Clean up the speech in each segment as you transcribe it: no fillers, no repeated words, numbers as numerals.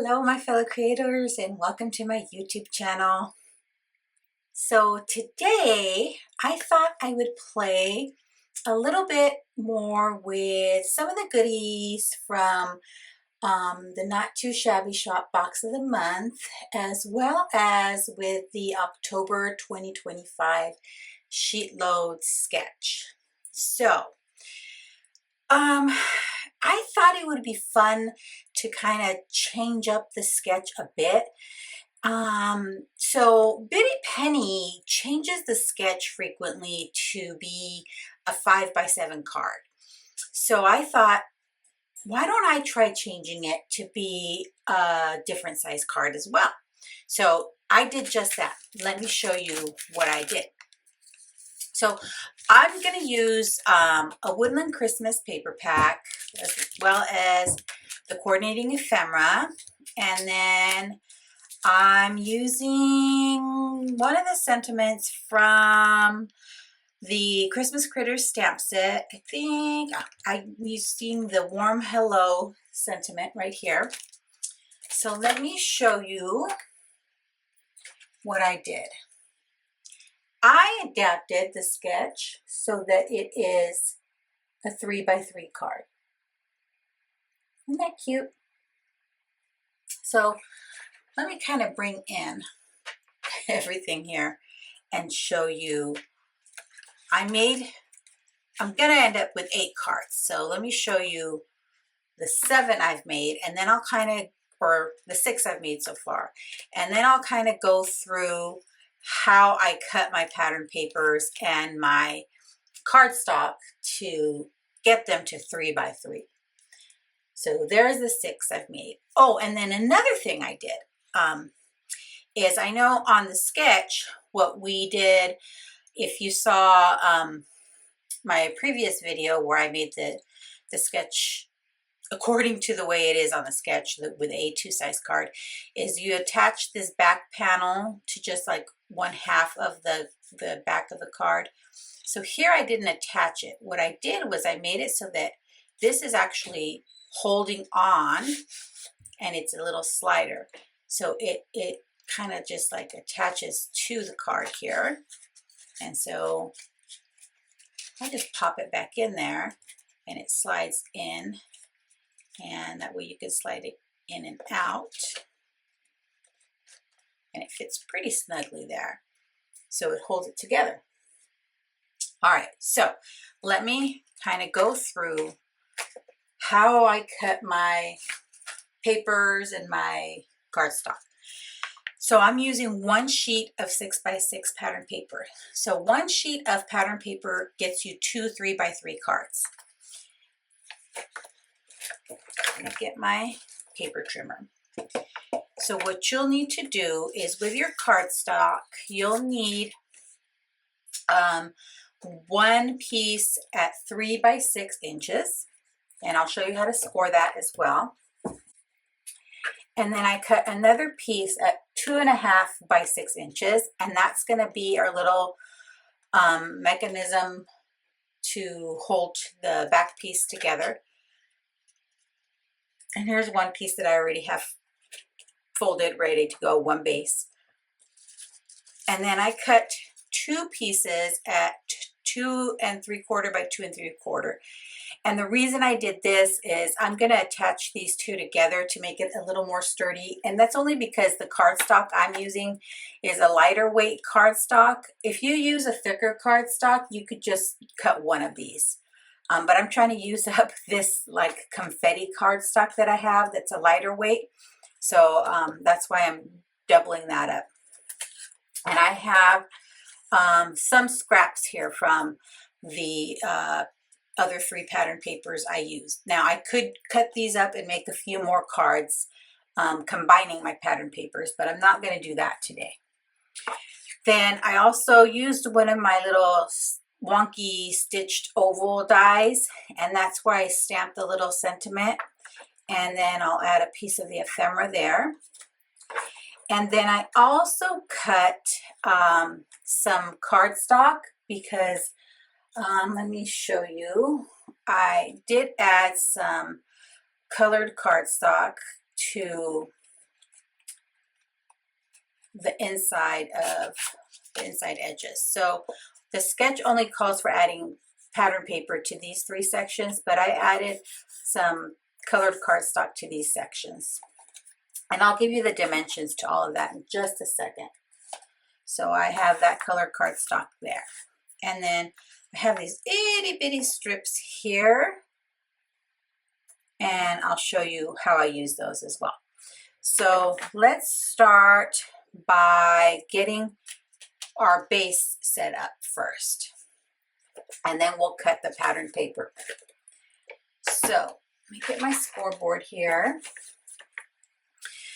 Hello my fellow creators and welcome to my YouTube channel. So today I thought I would play a little bit more with some of the goodies from the Not Too Shabby Shop Box of the Month, as well as with the October 2025 Sheetload sketch. So I thought it would be fun to kind of change up the sketch a bit. So Biddy Penny changes the sketch frequently to be a 5x7 card. So I thought, why don't I try changing it to be a different size card as well? So I did just that. Let me show you what I did. So I'm going to use a Woodland Christmas paper pack, as well as the coordinating ephemera, and then I'm using one of the sentiments from the Christmas Critters stamp set. I think I'm using the Warm Hello sentiment right here. So let me show you what I did. I adapted the sketch so that it is a 3x3 card. Isn't that cute? So let me kind of bring in everything here and show you. I'm going to end up with 8 cards. So let me show you the 7 I've made, and then I'll kind of, or the 6 I've made so far. And then I'll kind of go through how I cut my pattern papers and my cardstock to get them to 3x3. So there's the 6 I've made. Oh, and then another thing I did is, I know on the sketch what we did, if you saw my previous video where I made the sketch according to the way it is on the sketch with a 2 size card, is you attach this back panel to just like 1/2 of the back of the card. So here I didn't attach it. What I did was I made it so that this is actually holding on, and it's a little slider. So it kind of just like attaches to the card here. And so I just pop it back in there and it slides in, and that way you can slide it in and out, and it fits pretty snugly there. So it holds it together. All right, so let me kind of go through how I cut my papers and my cardstock. So I'm using 1 sheet of 6x6 pattern paper. So 1 sheet of pattern paper gets you 2 3x3 cards. I'm going to get my paper trimmer. So what you'll need to do is, with your cardstock, you'll need 1 piece at 3x6 inches. And I'll show you how to score that as well. And then I cut another piece at 2.5x6 inches, and that's going to be our little mechanism to hold the back piece together. And here's 1 piece that I already have folded, ready to go, 1 base. And then I cut 2 pieces at 2 3/4 by 2 3/4. And the reason I did this is I'm going to attach these 2 together to make it a little more sturdy. And that's only because the cardstock I'm using is a lighter weight cardstock. If you use a thicker cardstock, you could just cut 1 of these. But I'm trying to use up this like confetti cardstock that I have that's a lighter weight. So that's why I'm doubling that up. And I have some scraps here from the other 3 pattern papers I used. Now I could cut these up and make a few more cards combining my pattern papers, but I'm not going to do that today. Then I also used one of my little wonky stitched oval dies, and that's where I stamped the little sentiment, and then I'll add a piece of the ephemera there. And then I also cut some cardstock because let me show you. I did add some colored cardstock to the inside edges. So the sketch only calls for adding pattern paper to these 3 sections, but I added some colored cardstock to these sections. And I'll give you the dimensions to all of that in just a second. So I have that colored cardstock there. And then I have these itty bitty strips here. And I'll show you how I use those as well. So let's start by getting our base set up first. And then we'll cut the pattern paper. So let me get my scoreboard here.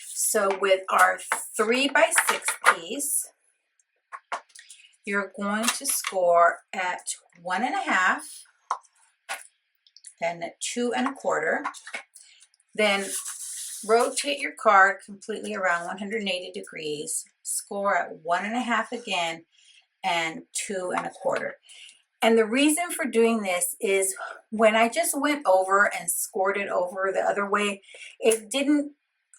So with our 3 by 6 piece, you're going to score at 1.5 and at 2 1/4. Then rotate your card completely around 180 degrees. Score at 1.5 again and 2 1/4. And the reason for doing this is when I just went over and scored it over the other way, it didn't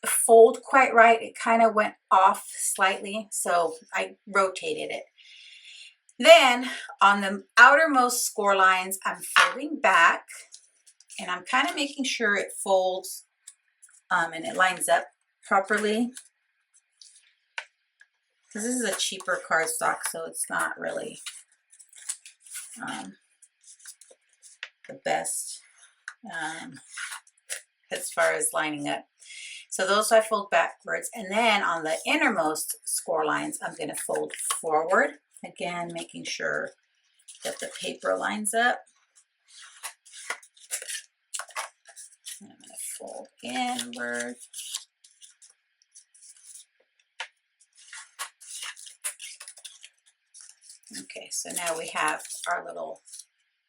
fold quite right. It kind of went off slightly, so I rotated it. Then on the outermost score lines, I'm folding back and I'm kind of making sure it folds and it lines up properly. This is a cheaper cardstock, so it's not really the best as far as lining up. So those I fold backwards, and then on the innermost score lines, I'm going to fold forward, again making sure that the paper lines up. And I'm going to fold inward. Okay, so now we have our little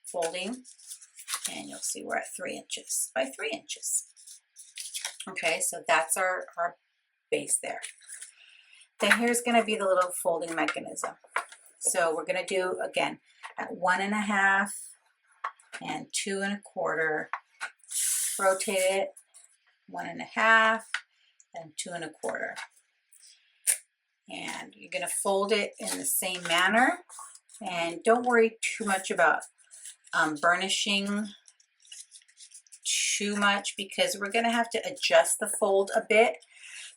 folding, and you'll see we're at 3 inches by 3 inches. Okay, so that's our base there. Then here's going to be the little folding mechanism. So we're going to do, again, at 1.5 and 2 1/4. Rotate it, 1.5 and 2 1/4. And you're going to fold it in the same manner. And don't worry too much about burnishing too much, because we're going to have to adjust the fold a bit,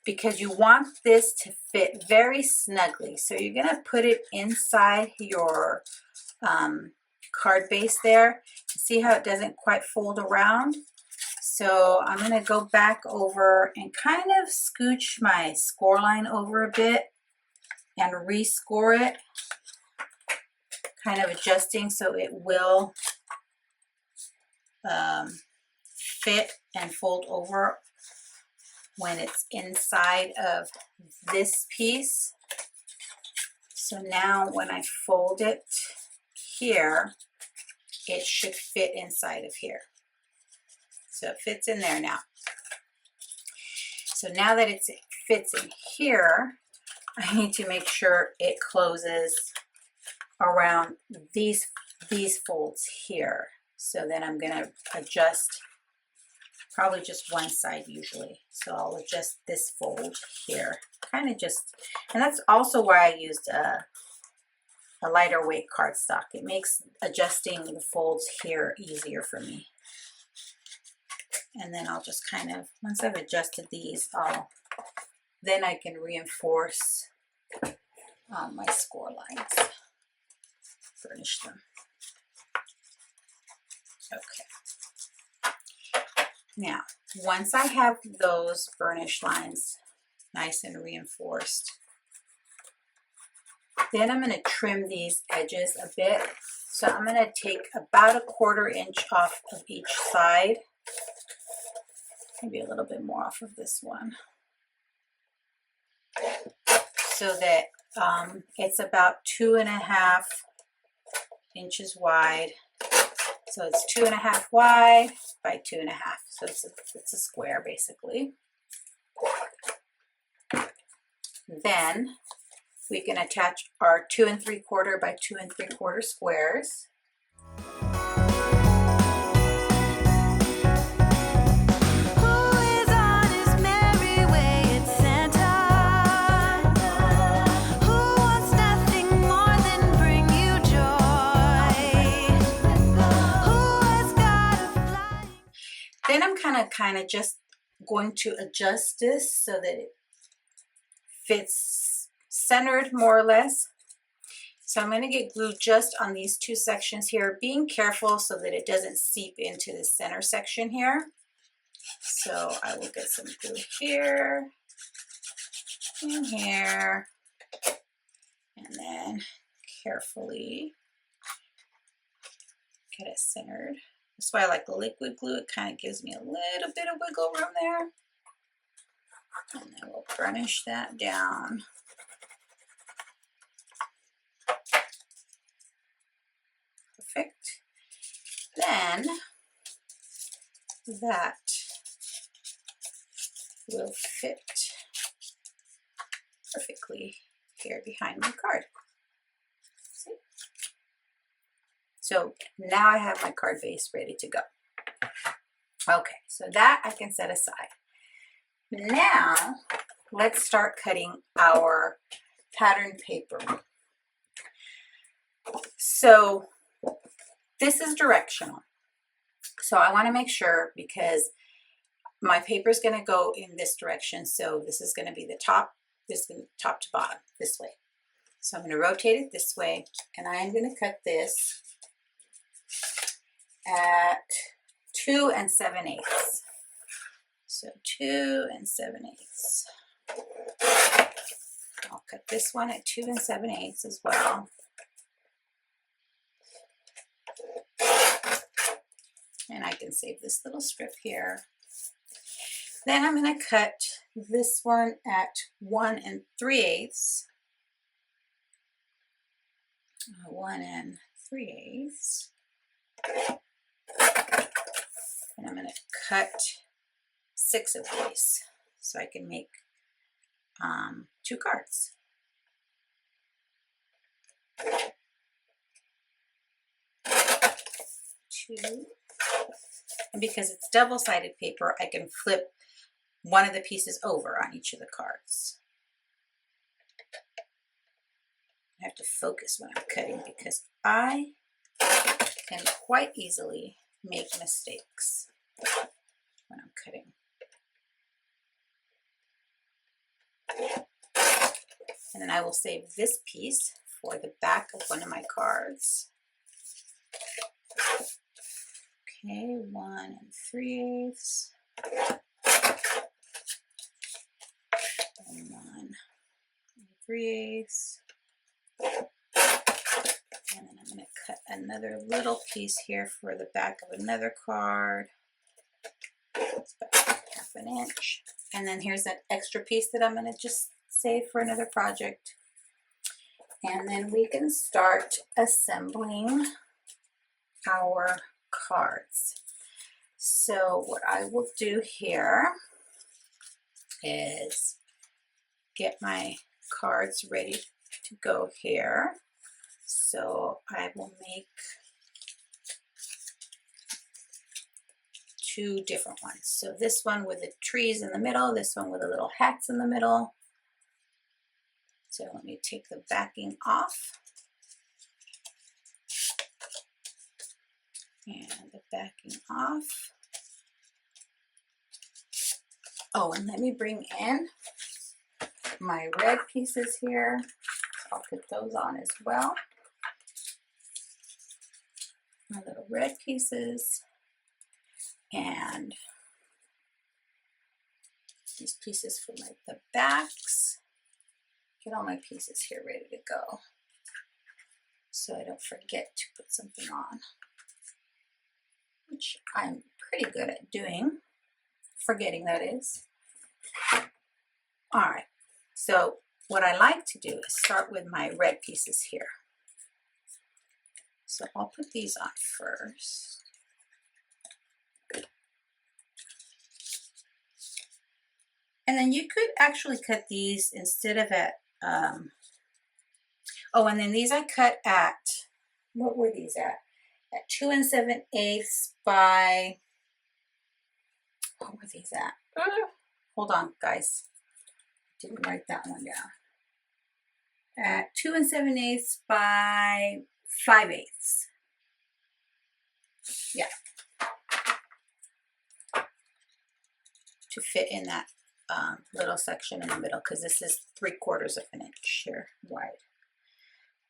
because you want this to fit very snugly. So you're going to put it inside your card base there. See how it doesn't quite fold around? So I'm going to go back over and kind of scooch my score line over a bit and rescore it, kind of adjusting so it will fit and fold over when it's inside of this piece. So now when I fold it here, it should fit inside of here. So it fits in there now. So now that it fits in here, I need to make sure it closes around these folds here. So then I'm going to adjust probably just one side usually. So I'll adjust this fold here, kind of just, and that's also why I used a lighter weight cardstock. It makes adjusting the folds here easier for me. And then I'll just kind of, once I've adjusted these, then I can reinforce my score lines, burnish them. Okay. Now, once I have those burnished lines nice and reinforced, then I'm going to trim these edges a bit. So I'm going to take about 1/4 inch off of each side. Maybe a little bit more off of this one. So that it's about 2.5 inches wide. So it's 2.5 wide by 2.5. So it's a square basically. Then we can attach our 2 3/4 by 2 3/4 squares. to kind of just going to adjust this so that it fits centered more or less. So I'm going to get glue just on these two sections here, being careful so that it doesn't seep into the center section here. So I will get some glue here and here, and then carefully get it centered. That's why I like the liquid glue. It kind of gives me a little bit of wiggle room there. And then we'll burnish that down. Perfect. Then that will fit perfectly here behind my card. See? So now I have my card base ready to go. Okay, so that I can set aside. Now let's start cutting our pattern paper. So this is directional. So I want to make sure, because my paper is going to go in this direction. So this is going to be the top, this is going to be top to bottom this way. So I'm going to rotate it this way, and I am going to cut this at 2 7/8. So 2 7/8. I'll cut this one at 2 7/8 as well. And I can save this little strip here. Then I'm going to cut this one at 1 3/8. 1 3/8. And I'm going to cut 6 of these so I can make 2 cards. And because it's double-sided paper, I can flip one of the pieces over on each of the cards. I have to focus when I'm cutting because I can quite easily make mistakes when I'm cutting. And then I will save this piece for the back of one of my cards. Okay, 1 3/8. And 1 3/8. And then I'm going to cut another little piece here for the back of another card. It's about 1/2 inch. And then here's that extra piece that I'm going to just save for another project. And then we can start assembling our cards. So what I will do here is get my cards ready to go here. So I will make 2 different ones. So this one with the trees in the middle, this one with the little hats in the middle. So let me take the backing off. And the backing off. Oh, and let me bring in my red pieces here. I'll put those on as well. My little red pieces. And these pieces for the backs. Get all my pieces here ready to go, so I don't forget to put something on, which I'm pretty good at doing, forgetting that is. All right, so what I like to do is start with my red pieces here. So I'll put these on first. And then you could actually cut these instead of at, oh, and then these I cut at, what were these at? At 2 7/8 by, what were these at? Hold on, guys. Didn't write that one down. At 2 7/8 by 5/8. Yeah. to fit in that little section in the middle, because this is 3/4 of an inch here wide.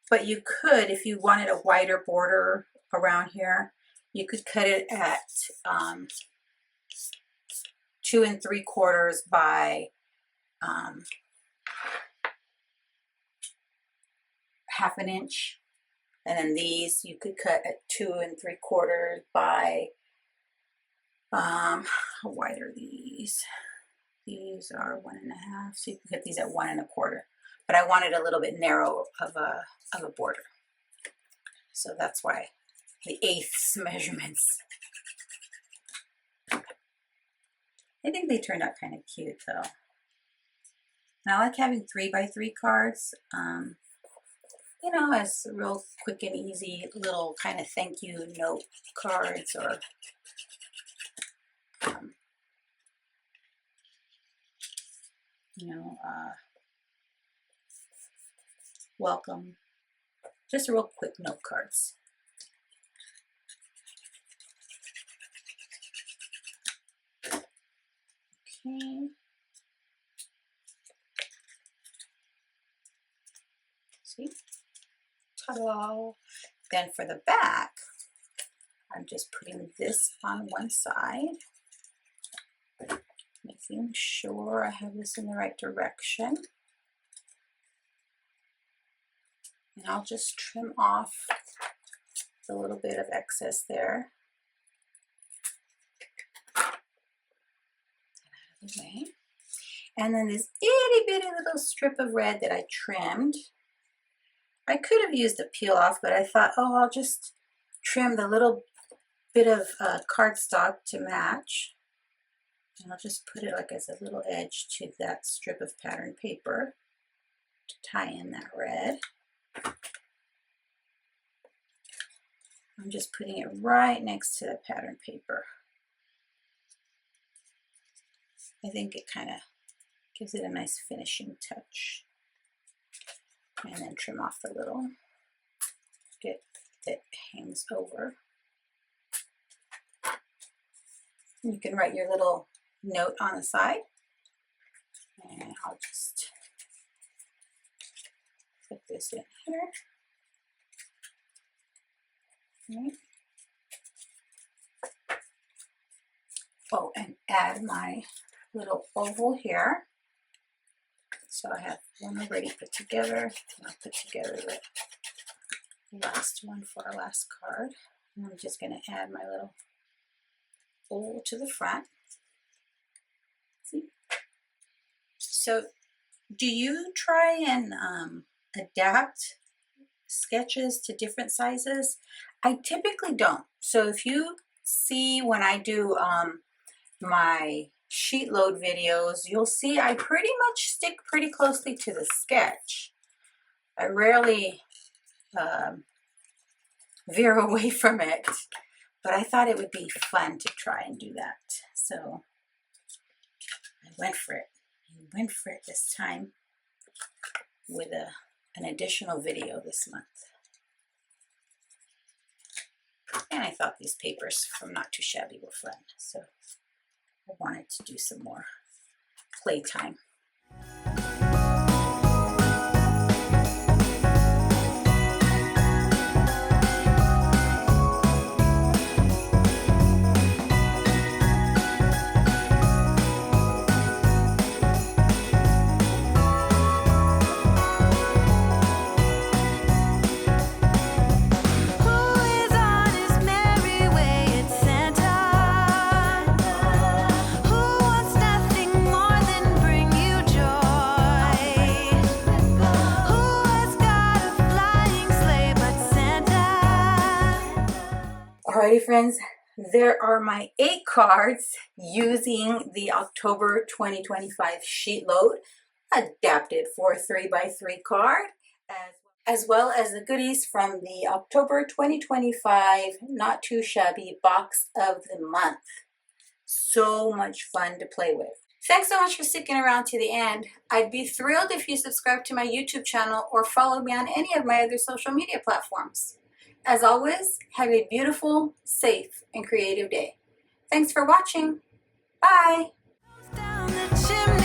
But you could, if you wanted a wider border around here, you could cut it at 2 3/4 by 1/2 inch. And then these you could cut at 2 3/4 by, how wide are these? These are 1 1/2, so you can cut these at 1 1/4. But I wanted a little bit narrow of a border. So that's why the 1/8 measurements. I think they turned out kind of cute though. And I like having 3x3 cards, you know, as real quick and easy little kind of thank you note cards, or you know, welcome, just real quick note cards. Okay. See? Ta-da! Then for the back, I'm just putting this on one side, making sure I have this in the right direction. And I'll just trim off the little bit of excess there. Okay. And then this itty bitty little strip of red that I trimmed. I could have used a peel off, but I thought, oh, I'll just trim the little bit of cardstock to match. And I'll just put it like as a little edge to that strip of pattern paper to tie in that red. I'm just putting it right next to the pattern paper. I think it kind of gives it a nice finishing touch. And then trim off the little bit that hangs over. You can write your little note on the side. And I'll just put this in here. Okay. Oh, and add my little oval here. So I have one already put together, and I'll put together the last one for our last card. And I'm just going to add my little oval to the front. See? So do you try and adapt sketches to different sizes? I typically don't. So if you see when I do my sheet load videos, you'll see I pretty much stick pretty closely to the sketch. I rarely veer away from it, but I thought it would be fun to try and do that. So I went for it. I went for it this time with an additional video this month. And I thought these papers from Not Too Shabby were fun, so I wanted to do some more playtime. Alrighty friends, there are my 8 cards using the October 2025 sheet load, adapted for 3x3 card, as well as the goodies from the October 2025 Not Too Shabby Box of the Month. So much fun to play with. Thanks so much for sticking around to the end. I'd be thrilled if you subscribe to my YouTube channel or follow me on any of my other social media platforms. As always, have a beautiful, safe, and creative day. Thanks for watching. Bye. Chimney